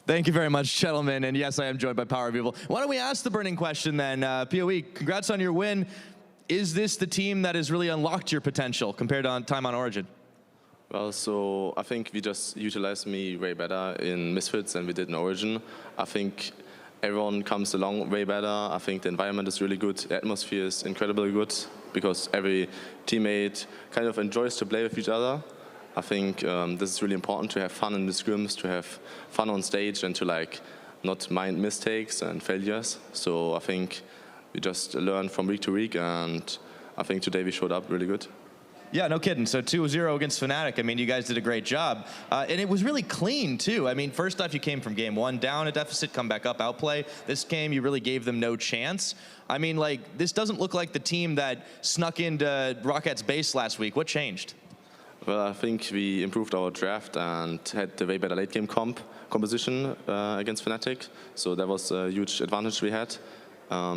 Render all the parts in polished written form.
Thank you very much, gentlemen. And yes, I am joined by Power of Evil. Why don't we ask the burning question then? PoE, congrats on your win. Is this the team that has really unlocked your potential compared to time on Origin? Well, so I think we just utilized me way better in Misfits than we did in Origin. I think everyone comes along way better. I think the environment is really good. The atmosphere is incredibly good because every teammate kind of enjoys to play with each other. I think this is really important to have fun in the scrims, to have fun on stage, and to not mind mistakes and failures. So I think we just learn from week to week, and I think today we showed up really good. Yeah, no kidding. So 2-0 against Fnatic. I mean, you guys did a great job. And it was really clean, too. I mean, first off, you came from game 1 down a deficit, come back up, outplay. This game, you really gave them no chance. I mean, this doesn't look like the team that snuck into Rocket's base last week. What changed? Well, I think we improved our draft and had the way better late game composition against Fnatic. So that was a huge advantage we had.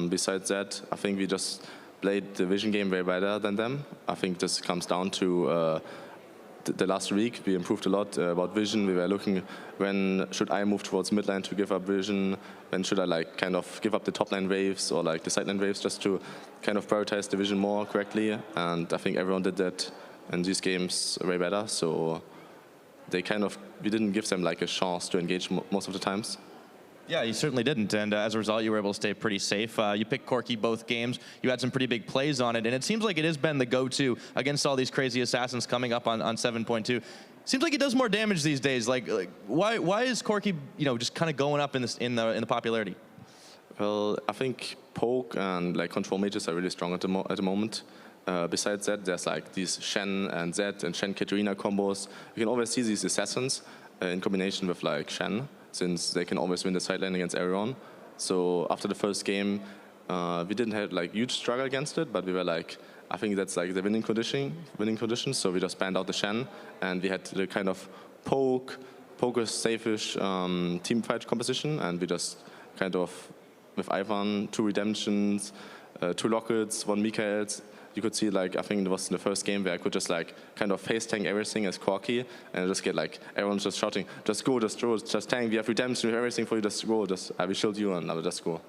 Besides that, I think we just played the vision game way better than them. I think this comes down to the last week. We improved a lot about vision. We were looking, when should I move towards mid lane to give up vision? When should I kind of give up the top lane waves or the side lane waves, just to kind of prioritize the vision more correctly? And I think everyone did that in these games way better. So we didn't give them a chance to engage most of the times. Yeah, you certainly didn't, and as a result, you were able to stay pretty safe. You picked Corki both games. You had some pretty big plays on it, and it seems like it has been the go-to against all these crazy assassins coming up on 7.2. Seems like it does more damage these days. Why is Corki, just kind of going up in the popularity? Well, I think poke and control mages are really strong at the moment. Besides that, there's these Shen and Zed and Shen Katarina combos. You can always see these assassins in combination with Shen, since they can always win the side lane against everyone. So after the first game, we didn't have huge struggle against it, but we were I think that's the winning condition. So we just banned out the Shen, and we had the kind of poker safe-ish team fight composition, and we just kind of, with Ivan, 2 redemptions, 2 lockets, 1 Mikaels. You could see I think it was in the first game where I could just kind of face tank everything as Corki, and just get everyone's just shouting, just go, just tank, we have redemption, we have everything for you, just go, I will shield you, and I will just go.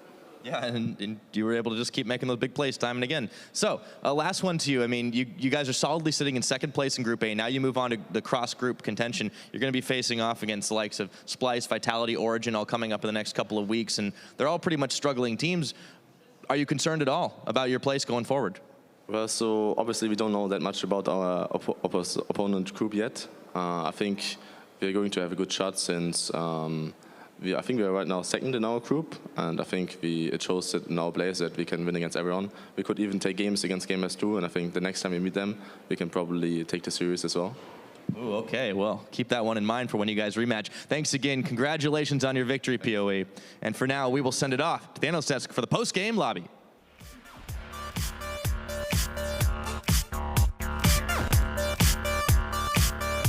Yeah, and you were able to just keep making those big plays time and again. So, last one to you. I mean, you guys are solidly sitting in second place in Group A. Now you move on to the cross-group contention. You're going to be facing off against the likes of Splyce, Vitality, Origin, all coming up in the next couple of weeks, and they're all pretty much struggling teams. Are you concerned at all about your place going forward? Well, so obviously we don't know that much about our opponent group yet. I think we're going to have a good shot since I think we are right now second in our group, and I think it shows that in our players that we can win against everyone. We could even take games against gamers too, and I think the next time we meet them, we can probably take the series as well. Ooh, okay, well, keep that one in mind for when you guys rematch. Thanks again. Congratulations on your victory, PoE. And for now, we will send it off to the analyst desk for the post-game lobby.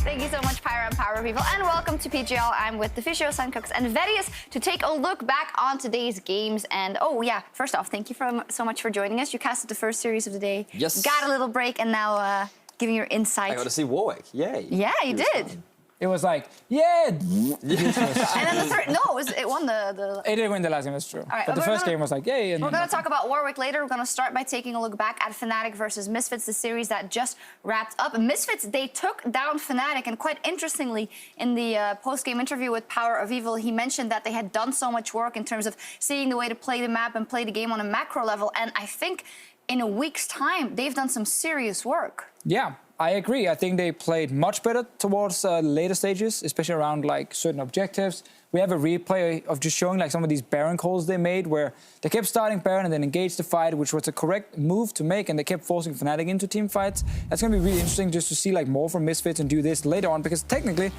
Thank you so much, Pyra and Power People, and welcome to PGL. I'm with the Fisher, Suncox, and VODS to take a look back on today's games. And oh yeah, first off, thank you so much for joining us. You casted the first series of the day. Yes. Got a little break, and now giving your insight. I got to see Warwick. Yay. Yeah, you did. Fun. It was yeah. And then the third, no, it won the... It did win the last game, that's true. All right, but the first game was yay. And we're going to talk about Warwick later. We're going to start by taking a look back at Fnatic versus Misfits, the series that just wrapped up. Misfits, they took down Fnatic, and quite interestingly, in the post-game interview with Power of Evil, he mentioned that they had done so much work in terms of seeing the way to play the map and play the game on a macro level, and I think in a week's time, they've done some serious work. Yeah. I agree. I think they played much better towards later stages, especially around certain objectives. We have a replay of just showing some of these Baron calls they made, where they kept starting Baron and then engaged the fight, which was the correct move to make, and they kept forcing Fnatic into team fights. That's going to be really interesting just to see more from Misfits and do this later on, because technically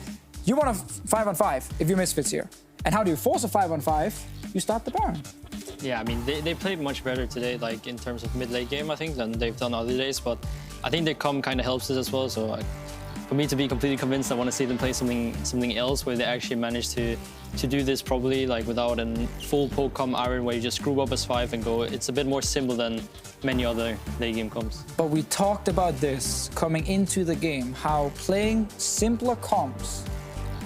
you want a 5-on-5 if you're Misfits here. And how do you force a 5-on-5? You start the Baron. Yeah, I mean, they played much better today, in terms of mid-late game, I think, than they've done other days. But I think the comp kind of helps it as well. So for me to be completely convinced, I want to see them play something else where they actually manage to do this probably without a full poke comp iron where you just screw up as 5 and go. It's a bit more simple than many other late game comps. But we talked about this coming into the game, how playing simpler comps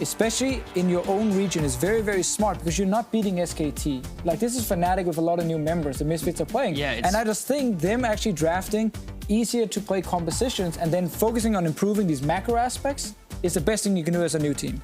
especially in your own region, is very, very smart because you're not beating SKT. Like, this is Fnatic with a lot of new members the Misfits are playing. Yeah, and I just think them actually drafting easier to play compositions and then focusing on improving these macro aspects is the best thing you can do as a new team.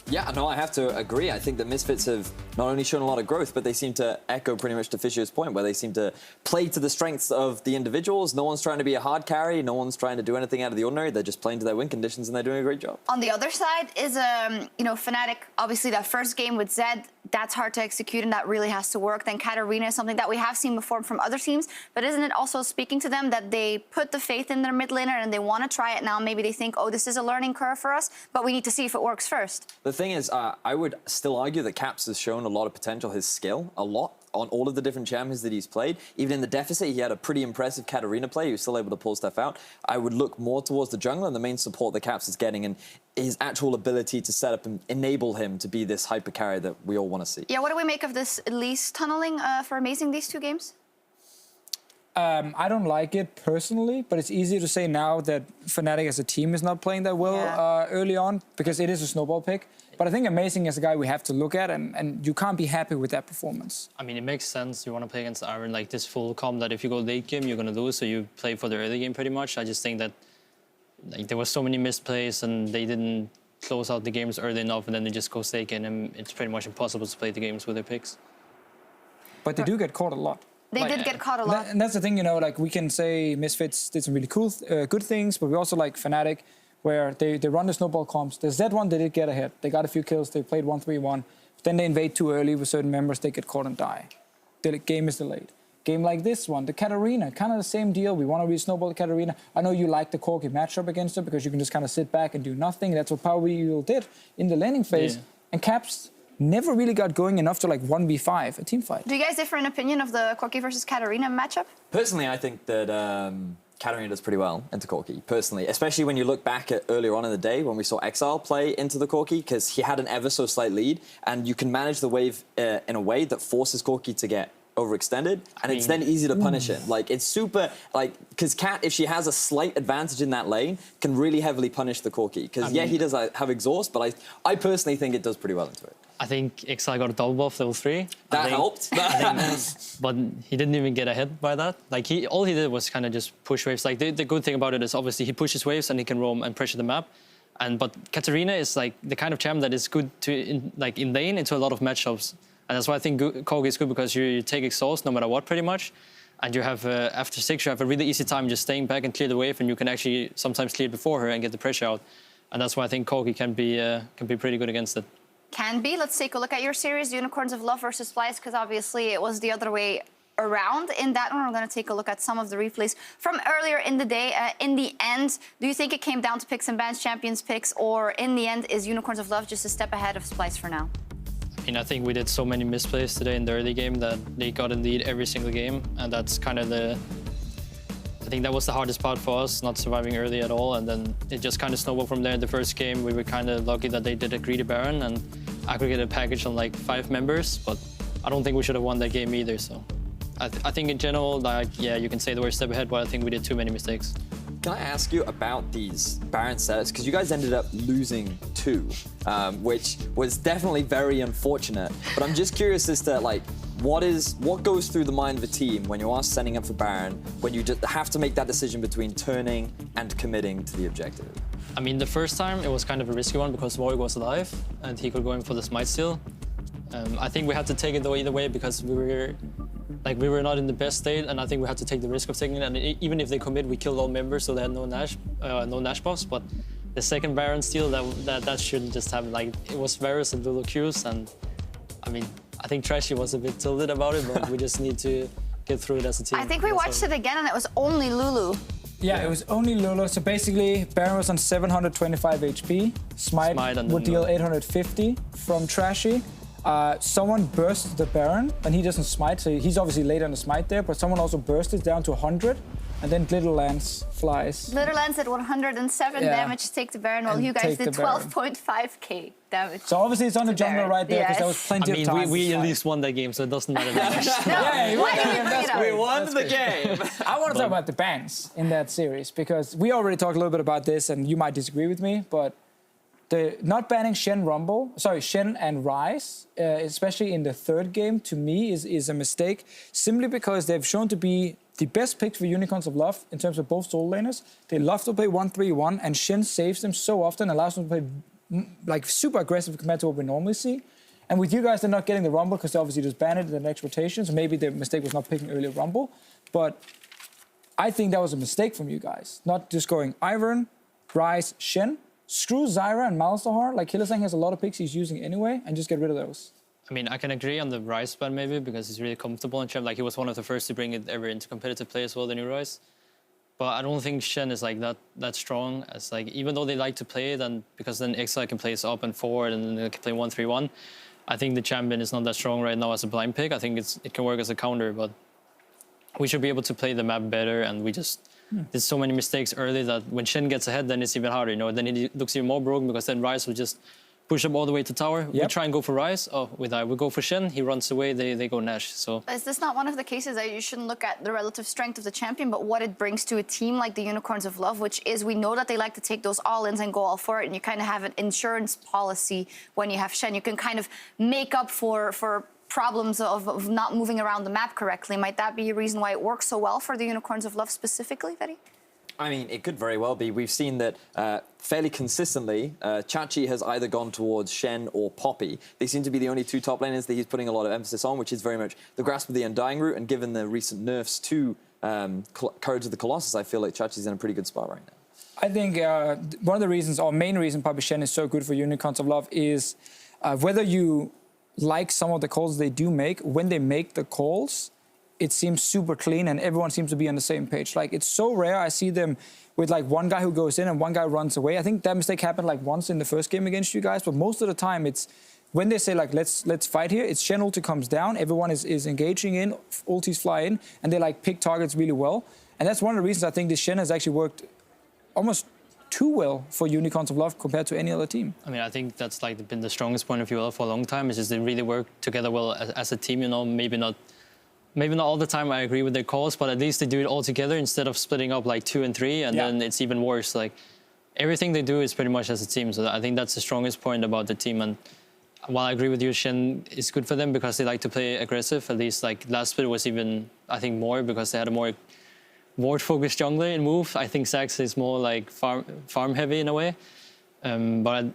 Yeah, no, I have to agree. I think that Misfits have not only shown a lot of growth, but they seem to echo pretty much to Fischer's point, where they seem to play to the strengths of the individuals. No one's trying to be a hard carry. No one's trying to do anything out of the ordinary. They're just playing to their win conditions, and they're doing a great job. On the other side is, Fnatic, obviously that first game with Zed, that's hard to execute and that really has to work. Then Katarina is something that we have seen before from other teams, but isn't it also speaking to them that they put the faith in their mid laner and they want to try it now? Maybe they think, oh, this is a learning curve for us, but we need to see if it works first. The thing is, I would still argue that Caps has shown a lot of potential, his skill, a lot, on all of the different champions that he's played. Even in the deficit, he had a pretty impressive Katarina play. He was still able to pull stuff out. I would look more towards the jungler and the main support that Caps is getting and his actual ability to set up and enable him to be this hyper carry that we all want to see. Yeah, what do we make of this Elise tunneling for Amazing these two games? I don't like it personally, but it's easier to say now that Fnatic as a team is not playing that well early on because it is a snowball pick. But I think Amazing is a guy we have to look at, and you can't be happy with that performance. I mean, it makes sense. You want to play against Iron like this full comp that if you go late game, you're going to lose, so you play for the early game pretty much. I just think that there were so many misplays and they didn't close out the games early enough, and then they just go stake in, and it's pretty much impossible to play the games with their picks. But they do get caught a lot. They did get caught a lot. And that's the thing, like we can say Misfits did some really cool, good things, but we also like Fnatic, where they run the snowball comps. The Z1, they did get ahead. They got a few kills. They played 1-3-1. Then they invade too early with certain members. They get caught and die. The game is delayed. Game like this one, the Katarina, kind of the same deal. We want to re-snowball the Katarina. I know you like the Corki matchup against her because you can just kind of sit back and do nothing. That's what Power Evil did in the laning phase. Yeah. And Caps never really got going enough to like 1v5, a team fight. Do you guys differ in opinion of the Corki versus Katarina matchup? Personally, I think that Katarina does pretty well into Corki, personally, especially when you look back at earlier on in the day when we saw Exile play into the Corki, because he had an ever so slight lead, and you can manage the wave in a way that forces Corki to get overextended, and it's then easy to punish it. Like, it's super, because Kat, if she has a slight advantage in that lane, can really heavily punish the Corki. Because, he does have exhaust, but I personally think it does pretty well into it. I think Exile got a double buff level 3. That helped. But he didn't even get ahead by that. Like, all he did was kind of just push waves. Like, the good thing about it is obviously he pushes waves and he can roam and pressure the map. But Katarina is like the kind of champ that is good to in lane into a lot of matchups. And that's why I think Corgi is good, because you take exhaust no matter what pretty much. And you have, after 6, you have a really easy time just staying back and clear the wave, and you can actually sometimes clear before her and get the pressure out. And that's why I think Corgi can be pretty good against it. Can be. Let's take a look at your series, Unicorns of Love versus Splyce, because obviously it was the other way around in that one. We're going to take a look at some of the replays from earlier in the day. In the end, do you think it came down to picks and bans, champions picks, or in the end, is Unicorns of Love just a step ahead of Splyce for now? I think we did so many misplays today in the early game that they got a lead every single game, and that's kind of I think that was the hardest part for us, not surviving early at all, and then it just kind of snowballed from there. In the first game, we were kind of lucky that they did a greedy Baron and aggregated a package on like 5 members, but I don't think we should have won that game either, so. I think in general, you can say that we're a step ahead, but I think we did too many mistakes. Can I ask you about these Baron setups? Because you guys ended up losing 2, which was definitely very unfortunate. But I'm just curious as to what goes through the mind of a team when you are setting up for Baron, when you just have to make that decision between turning and committing to the objective? I mean, the first time it was kind of a risky one because Warwick was alive and he could go in for the smite steal. I think we had to take it though either way because we were not in the best state, and I think we had to take the risk of taking it. And even if they commit, we killed all members, so they had no Nash buffs. But the second Baron steal, that shouldn't just happen. Like, it was Varus and Lulu Q's, and I mean, I think Trashy was a bit tilted about it, but we just need to get through it as a team. I think we watched it again, and it was only Lulu. Yeah, it was only Lulu. So basically, Baron was on 725 HP. Smite would deal 850 from Trashy. Someone burst the Baron, and he doesn't smite, so he's obviously late on the smite there, but someone also burst it down to 100, and then Glitter Lance flies. Glitter Lance at 107 damage to take the Baron, while you guys did 12.5k damage. So obviously it's on the jungler right there, because there was plenty of time. We at least won that game, so it doesn't matter that much. We won the game. I want to talk about the bans in that series, because we already talked a little bit about this, and you might disagree with me, but not banning Shen and Ryze, especially in the third game, to me is a mistake, simply because they've shown to be the best pick for Unicorns of Love in terms of both solo laners. They love to play 1-3-1, and Shen saves them so often, allows them to play like super aggressive compared to what we normally see. And with you guys, they're not getting the Rumble because they obviously just banned it in the next rotation, so maybe the mistake was not picking early Rumble. But I think that was a mistake from you guys, not just going Ivern, Ryze, Shen. Screw Zyra and Malzahar. Like, Hylissang has a lot of picks he's using anyway, and just get rid of those. I mean, I can agree on the Ryze ban maybe because he's really comfortable in champ. Like, he was one of the first to bring it ever into competitive play as well, the new Ryze. But I don't think Shen is like that strong. As like, even though they like to play it, and because then Exile can play up and forward, and then they can play 1-3-1. I think the champion is not that strong right now as a blind pick. I think it can work as a counter, but we should be able to play the map better, and we just did so many mistakes early that when Shen gets ahead, then it's even harder, you know. Then it looks even more broken because then Ryze will just push up all the way to tower. Yep. We try and go for Ryze. Oh, we go for Shen. He runs away. They go Nash. So is this not one of the cases that you shouldn't look at the relative strength of the champion, but what it brings to a team like the Unicorns of Love, which is we know that they like to take those all-ins and go all for it, and you kind of have an insurance policy when you have Shen. You can kind of make up for problems of not moving around the map correctly. Might that be a reason why it works so well for the Unicorns of Love specifically, Vetty? I mean, it could very well be. We've seen that fairly consistently, Chachi has either gone towards Shen or Poppy. They seem to be the only two top laners that he's putting a lot of emphasis on, which is very much the Grasp of the Undying route. And given the recent nerfs to Courage of the Colossus, I feel like Chachi's in a pretty good spot right now. I think one of the reasons, or main reason probably Shen is so good for Unicorns of Love is whether you like some of the calls they do make, when they make the calls, it seems super clean and everyone seems to be on the same page. Like, it's so rare I see them with like one guy who goes in and one guy runs away. I think that mistake happened like once in the first game against you guys, but most of the time it's when they say like, let's fight here, it's Shen ulti comes down, everyone is engaging in, ultis fly in, and they like pick targets really well. And that's one of the reasons I think this Shen has actually worked almost too well for Unicorns of Love compared to any other team. I mean, I think that's like been the strongest point of view for a long time. Is just they really work together well as a team. You know, maybe not all the time I agree with their calls, but at least they do it all together instead of splitting up like 2 and 3, and then it's even worse. Like, everything they do is pretty much as a team. So I think that's the strongest point about the team. And while I agree with you, Shen is good for them because they like to play aggressive. At least like last split was even, I think, more because they had a more ward-focused jungler in move. I think Sax is more like farm-heavy in a way. But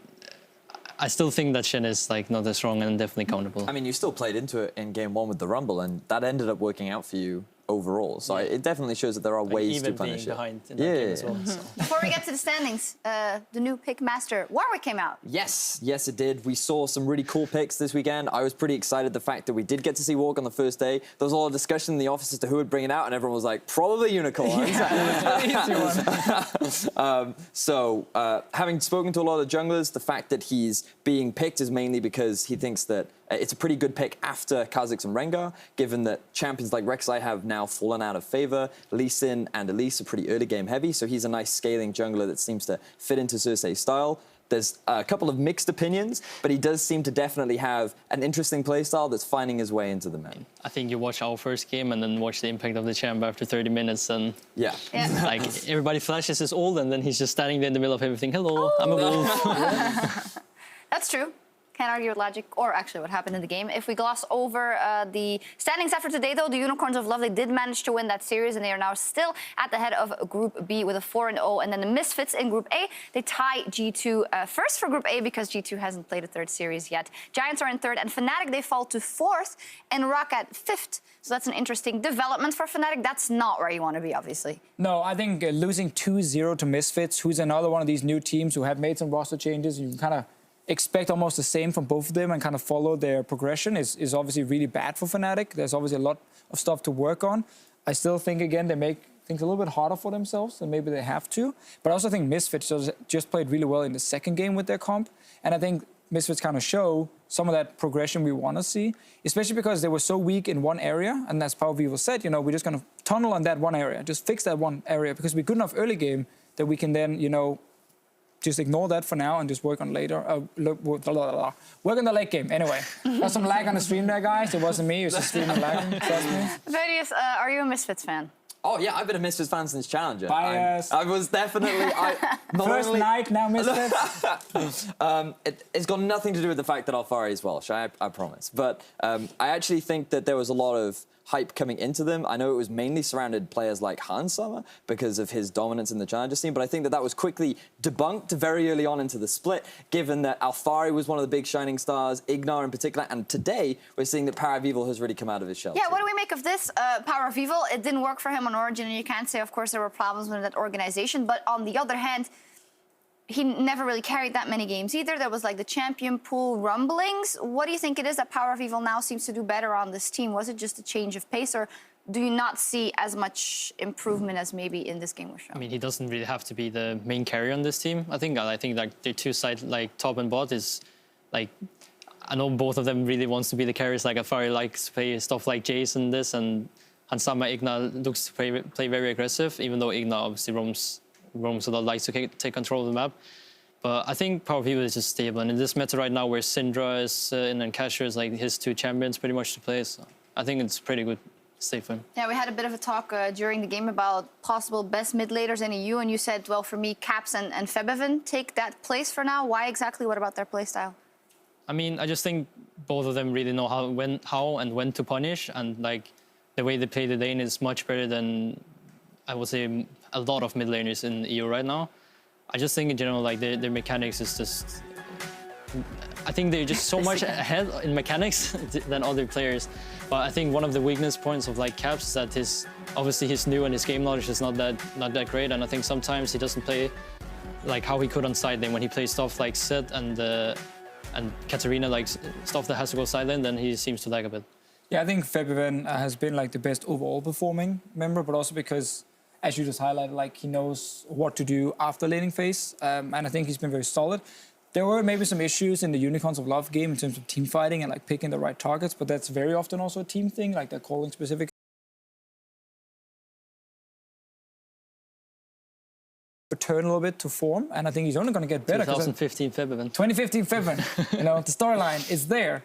I still think that Shen is like not as strong and definitely countable. I mean, you still played into it in game 1 with the Rumble, and that ended up working out for you overall. So it definitely shows that there are ways to punish it. Behind in that game as well. So. Before we get to the standings, the new pick master, Warwick came out. Yes, it did. We saw some really cool picks this weekend. I was pretty excited the fact that we did get to see Warwick on the first day. There was a lot of discussion in the office as to who would bring it out, and everyone was like, probably Unicorns. Having spoken to a lot of junglers, the fact that he's being picked is mainly because he thinks that it's a pretty good pick after Kha'Zix and Rengar, given that champions like Rek'Sai have now fallen out of favor. Lee Sin and Elise are pretty early game heavy, so he's a nice scaling jungler that seems to fit into Cersei's style. There's a couple of mixed opinions, but he does seem to definitely have an interesting playstyle that's finding his way into the main. I think you watch our first game and then watch the impact of the champ after 30 minutes, and like everybody flashes his ult, and then he's just standing there in the middle of everything. Hello, I'm a wolf. That's true. Can't argue with logic, or actually what happened in the game. If we gloss over the standings after today, though, the Unicorns of Love, they did manage to win that series, and they are now still at the head of Group B with a 4-0. And then the Misfits in Group A, they tie G2 first for Group A because G2 hasn't played a third series yet. Giants are in third, and Fnatic, they fall to 4th, and Rock at 5th. So that's an interesting development for Fnatic. That's not where you want to be, obviously. No, I think losing 2-0 to Misfits, who's another one of these new teams who have made some roster changes, you can kind of expect almost the same from both of them and kind of follow their progression is obviously really bad for Fnatic. There's obviously a lot of stuff to work on. I still think, again, they make things a little bit harder for themselves than maybe they have to. But I also think Misfits just played really well in the second game with their comp. And I think Misfits kind of show some of that progression we want to see, especially because they were so weak in one area. And as Power Vivo said, you know, we're just going to tunnel on that one area, just fix that one area, because we're good enough early game that we can then, you know, just ignore that for now and just work on later. Work on the late game. Anyway, there's some lag on the stream there, guys. It wasn't me. It was the stream and lagging. Trust me. Various, are you a Misfits fan? Oh yeah, I've been a Misfits fan since Challenger. Bias. I was definitely First night now, Misfits. It's got nothing to do with the fact that Alfari is Welsh, I promise. But I actually think that there was a lot of hype coming into them. I know it was mainly surrounded players like Hans Sommer because of his dominance in the Challenger scene, but I think that was quickly debunked very early on into the split, given that Alfari was one of the big shining stars, Ignar in particular, and today we're seeing that Power of Evil has really come out of his shell. Yeah, too. what do we make of this? Power of Evil, it didn't work for him on Origin, and you can't say, of course, there were problems with that organization, but on the other hand, he never really carried that many games either. There was like the champion pool rumblings. What do you think it is that Power of Evil now seems to do better on this team? Was it just a change of pace, or do you not see as much improvement as maybe in this game was shown? I mean, he doesn't really have to be the main carrier on this team. I think like their two sides, like top and bot, is like, I know both of them really wants to be the carriers. Like Alfari likes to play stuff like Jason this, and Hansama Ignar looks to play very aggressive, even though Ignar obviously roams a lot, likes to take control of the map. But I think Power of Evil is just stable. And in this meta right now where Syndra is in and Casher is like his two champions pretty much to play, so I think it's pretty good state for him. Yeah, we had a bit of a talk during the game about possible best mid laners in EU, and you said, well, for me, Caps and Febiven take that place for now. Why exactly? What about their playstyle? I mean, I just think both of them really know how and when to punish, and like the way they play the lane is much better than, I would say, a lot of mid laners in EU right now. I just think in general, like their mechanics is just, I think they're just so much ahead in mechanics than other players. But I think one of the weakness points of like Caps is that obviously he's new and his game knowledge is not that great. And I think sometimes he doesn't play like how he could on side lane when he plays stuff like Sid and Katarina, like stuff that has to go side lane, then he seems to lag a bit. Yeah, I think Febiven has been like the best overall performing member, but also because, as you just highlighted, like he knows what to do after laning phase, and I think he's been very solid. There were maybe some issues in the Unicorns of Love game in terms of team fighting and like picking the right targets, but that's very often also a team thing, like they're calling specific. Return a little bit to form, and I think he's only going to get better. 2015 Febiven. 2015 Febiven, you know, the storyline is there,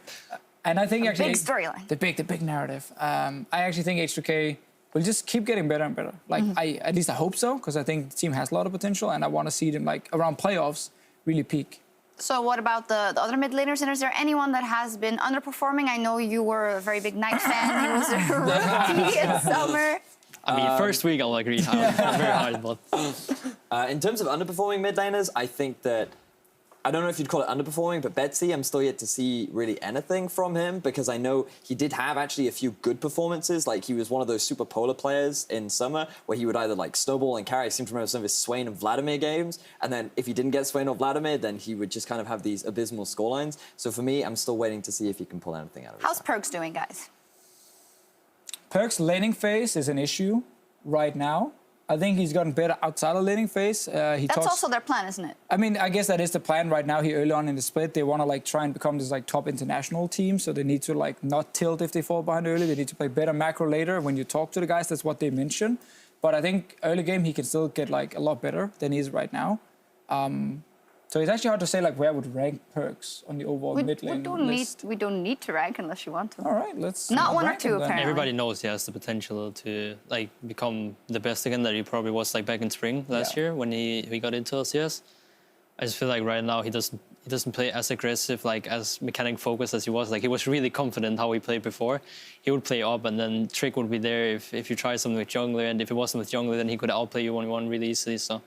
and I think actually big storyline, the big narrative. I actually think H2K will just keep getting better and better. Like at least I hope so, because I think the team has a lot of potential, and I want to see them like around playoffs really peak. So what about the other mid laners? And is there anyone that has been underperforming? I know you were a very big Knight fan. He was a rookie in summer. I mean, first week I'll agree. Very hard, but in terms of underperforming mid laners, I think that, I don't know if you'd call it underperforming, but Betsy, I'm still yet to see really anything from him, because I know he did have actually a few good performances. Like he was one of those super polar players in summer where he would either like snowball and carry. I seem to remember some of his Swain and Vladimir games. And then if he didn't get Swain or Vladimir, then he would just kind of have these abysmal scorelines. So for me, I'm still waiting to see if he can pull anything out of it. How's Perkz doing, guys? Perkz' laning phase is an issue right now. I think he's gotten better outside of laning phase. That's also their plan, isn't it? I mean, I guess that is the plan right now. Early on in the split, they want to like try and become this like top international team. So they need to like not tilt if they fall behind early. They need to play better macro later. When you talk to the guys, that's what they mention. But I think early game he can still get like a lot better than he is right now. So it's actually hard to say like where I would rank Perkz on the overall mid lane list. We don't need to rank unless you want to. All right, let's not one or rank two him then. apparently. everybody knows he has the potential to like become the best again that he probably was like back in spring last year when he got into LCS. I just feel like right now he doesn't play as aggressive, like as mechanic focused as he was. Like he was really confident how he played before. He would play up and then Trick would be there if you try something with jungler, and if it wasn't with jungler then he could outplay you 1v1 really easily. So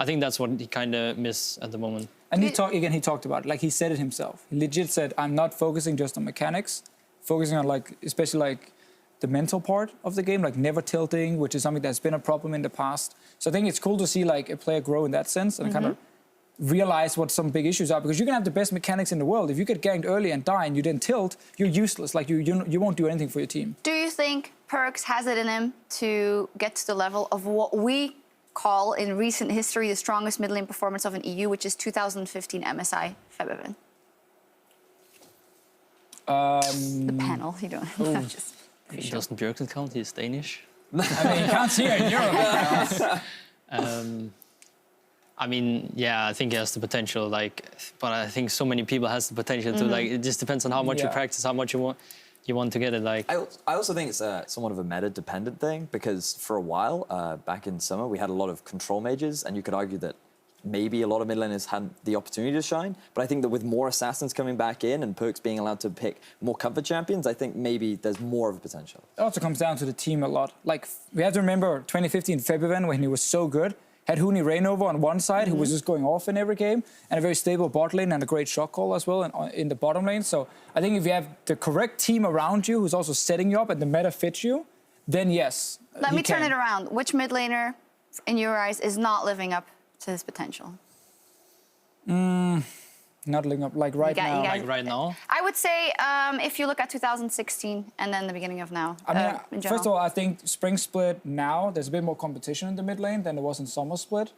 I think that's what he kind of miss at the moment. And he talked about it, like he said it himself. He legit said, I'm not focusing just on mechanics, focusing on like, especially like the mental part of the game, like never tilting, which is something that's been a problem in the past. So I think it's cool to see like a player grow in that sense and kind of realize what some big issues are, because you can have the best mechanics in the world. If you get ganked early and die and you didn't tilt, you're useless. Like you won't do anything for your team. Do you think Perkz has it in him to get to the level of what we call in recent history the strongest mid lane performance of an EU, which is 2015 MSI Febiven? The panel, you don't. Just Doesn't Björksen count? He's Danish. I mean, he counts here in Europe. I mean, yeah, I think he has the potential, like, but I think so many people has the potential to, like, it just depends on how much you practice, how much you you want to get it. Like I also think it's somewhat of a meta-dependent thing because for a while, back in summer, we had a lot of control mages, and you could argue that maybe a lot of mid laners had the opportunity to shine. But I think that with more assassins coming back in and Perkz being allowed to pick more comfort champions, I think maybe there's more of a potential. It also comes down to the team a lot. Like, we have to remember 2015 February when he was so good. Had Huni Rainover on one side, who was just going off in every game, and a very stable bot lane and a great shot call as well in the bottom lane. So I think if you have the correct team around you who's also setting you up and the meta fits you, then yes. Let me turn it around. Which mid laner, in your eyes, is not living up to his potential? Not living up like right now. like right now. I would say if you look at 2016 and then the beginning of now. I mean, in first of all, I think Spring Split now, there's a bit more competition in the mid lane than there was in Summer Split.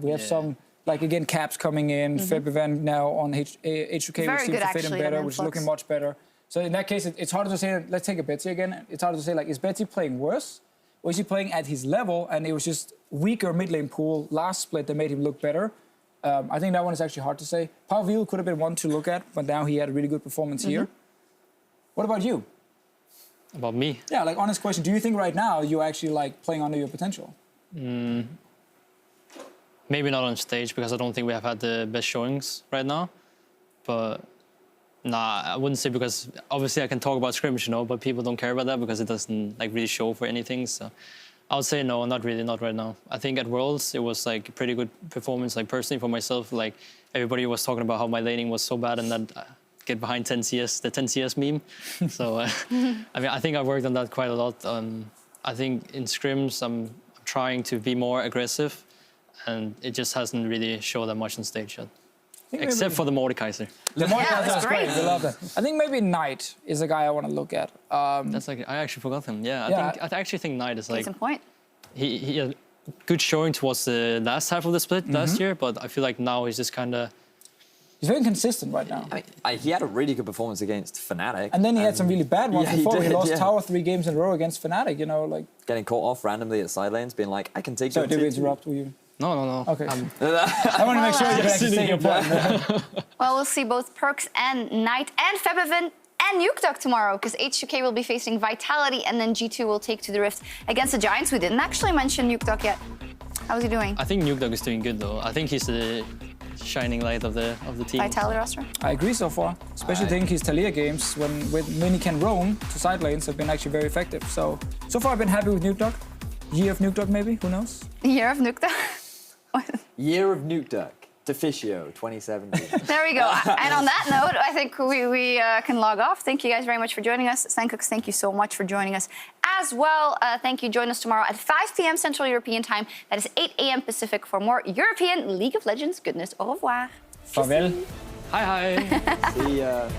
We have some, like again, Caps coming in, February now on HUK, which seems to fit him better, which is looking much better. So in that case, it's harder to say, let's take a Betsy again. It's harder to say, like, is Betsy playing worse? Or is he playing at his level and it was just weaker mid lane pool last split that made him look better? I think that one is actually hard to say. Pavil could have been one to look at, but now he had a really good performance here. What about you? About me? Yeah, like honest question. Do you think right now you're actually like playing under your potential? Maybe not on stage because I don't think we have had the best showings right now. But nah, I wouldn't say because obviously I can talk about scrimmage, you know, but people don't care about that because it doesn't like really show for anything. So I would say no, not really, not right now. I think at Worlds it was like a pretty good performance. Like personally for myself, like everybody was talking about how my laning was so bad and that get behind 10 CS, the 10 CS meme. So I mean, I think I worked on that quite a lot. I think in scrims I'm trying to be more aggressive, and it just hasn't really shown that much on stage yet. Except for the Mordekaiser. The Mordekaiser is great. We love that. I think maybe Knight is a guy I want to look at. That's like I actually forgot him. Yeah, I actually think Knight is like. Case in point. He had good showing towards the last half of the split last year, but I feel like now he's just kind of. He's very consistent right now. I mean, he had a really good performance against Fnatic. And then he had some really bad ones before. He He lost did. Tower 3 games in a row against Fnatic, you know, like. Getting caught off randomly at side lanes, being like, I can take Sorry, you. did we interrupt? Were you? No. Okay. I want to make sure you can actually say your point. Well, we'll see both Perkz and Knight and Febevin and Nukeduck tomorrow because HUK will be facing Vitality and then G2 will take to the Rift against the Giants. We didn't actually mention Nukeduck yet. How's he doing? I think Nukeduck is doing good though. I think he's the shining light of the team. Vitality roster? I agree so far. Especially think his Talia games when he can roam to side lanes have been actually very effective. So far I've been happy with Nukeduck. Year of Nukeduck maybe, who knows? Year of Nukeduck. Year of Nukeduck, Deficio 2017. There we go. And on that note, I think we can log off. Thank you guys very much for joining us. Sankooks, thank you so much for joining us as well. Thank you. Join us tomorrow at 5 p.m. Central European Time. That is 8 a.m. Pacific for more European League of Legends goodness. Au revoir. Farewell. Hi. See ya.